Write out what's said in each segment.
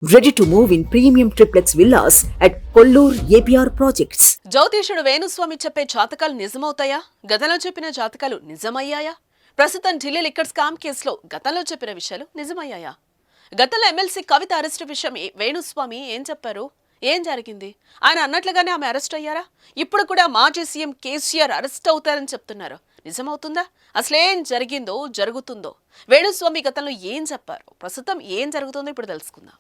Ready to move in premium triplex villas at Kollur APR Projects. జ్యోతిషుడు Venu Swamy చెప్పే జాతకాలు నిజమవుతాయా? గతంలో చెప్పిన జాతకాలు నిజమయ్యాయా? ప్రస్తుతం ఢిల్లీ లిక్కర్ స్కామ్ కేసులో గతంలో చెప్పిన విషయాలు నిజమయ్యాయా? గతంలో ఎమ్మెల్సీ కవిత అరెస్టు విషయం వేణుస్వామి ఏం చెప్పారు? ఏం జరిగింది? ఆయన అన్నట్లుగానే ఆమె అరెస్ట్ అయ్యారా? ఇప్పుడు కూడా మాజీ సీఎం కేసీఆర్ అరెస్ట్ అవుతారని చెప్తున్నారు. నిజమవుతుందా? అసలేం జరిగిందో జరుగుతుందో? వేణుస్వామి గతంలో ఏం చెప్పారు? ప్రస్తుతం ఏం జరుగుతుందో ఇప్పుడు తెలుసుకుందాం.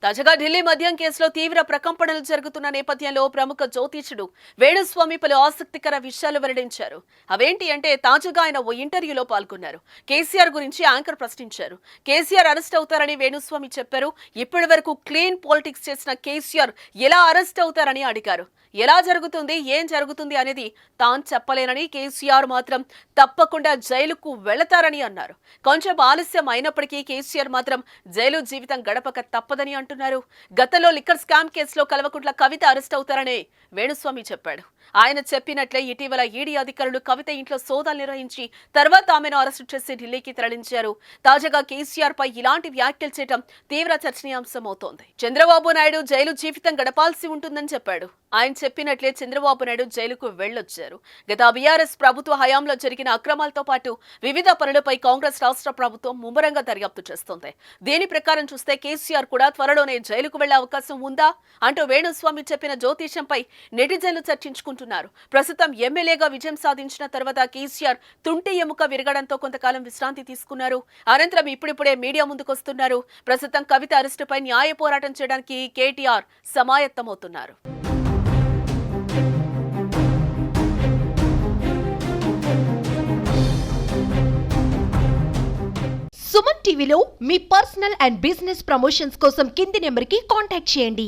తాజాగా ఢిల్లీ మద్యం కేసులో తీవ్ర ప్రకంపనలు జరుగుతున్న నేపథ్యంలో ప్రముఖ జ్యోతిషుడు వేణుస్వామి పలు ఆసక్తికర విషయాలు వెల్లడించారు. అవేంటి అంటే, తాజాగా ఆయన ఓ ఇంటర్వ్యూలో పాల్గొన్నారు. కేసీఆర్ గురించి యాంకర్ ప్రశ్నించారు. కేసీఆర్ అరెస్ట్ అవుతారని వేణుస్వామి చెప్పారు. ఇప్పటి వరకు క్లీన్ పాలిటిక్స్ చేసిన కేసీఆర్ ఎలా అరెస్ట్ అవుతారని అడిగారు. ఎలా జరుగుతుంది, ఏం జరుగుతుంది అనేది తాను చెప్పలేనని, కేసీఆర్ మాత్రం తప్పకుండా జైలుకు వెళతారని అన్నారు. కొంచెం ఆలస్యం అయినప్పటికీ కేసీఆర్ మాత్రం జైలు జీవితం గడపక తప్పదని అంటున్నారు. గతంలో లిక్కర్ స్కామ్ కేసులో కల్వకుంట్ల కవిత అరెస్ట్ అవుతారని వేణుస్వామి చెప్పాడు. ఆయన చెప్పినట్లే ఇటీవల ఈడీ అధికారులు కవిత ఇంట్లో సోదాలు నిర్వహించి తర్వాత ఆమెను అరెస్టు చేసి ఢిల్లీకి తరలించారు. తాజాగా కేసీఆర్ పై ఇలాంటి వ్యాఖ్యలు చేయడం తీవ్ర చర్చనీయాంశమవుతోంది. చంద్రబాబు నాయుడు జైలు జీవితం గడపాల్సి ఉంటుందని చెప్పాడు. ఆయన చెప్పినట్లే చంద్రబాబు నాయుడు జైలుకు వెళ్లొచ్చారు. గత బీఆర్ఎస్ ప్రభుత్వ హయాంలో జరిగిన అక్రమాలతో పాటు వివిధ పనులపై కాంగ్రెస్ రాష్ట్ర ప్రభుత్వం ముమ్మరంగా దర్యాప్తు చేస్తోంది. దీని ప్రకారం చూస్తే కేసీఆర్ కూడా త్వరలోనే జైలుకు వెళ్లే అవకాశం ఉందా అంటూ వేణుస్వామి చెప్పిన జ్యోతిషంపై నెటిజన్లు చర్చించుకుంటున్నారు. ప్రస్తుతం ఎమ్మెల్యేగా విజయం సాధించిన తర్వాత కేసీఆర్ తుంటి ఎముక విరగడంతో కొంతకాలం విశ్రాంతి తీసుకున్నారు. అనంతరం ఇప్పుడిప్పుడే మీడియా ముందుకొస్తున్నారు. ప్రస్తుతం కవిత అరెస్టుపై న్యాయ పోరాటం చేయడానికి కేటీఆర్ సమాయత్తమవుతున్నారు. సుమన్ టీవీలో మీ పర్సనల్ అండ్ బిజినెస్ ప్రమోషన్స్ కోసం కింది నెంబర్కి కాంటాక్ట్ చేయండి.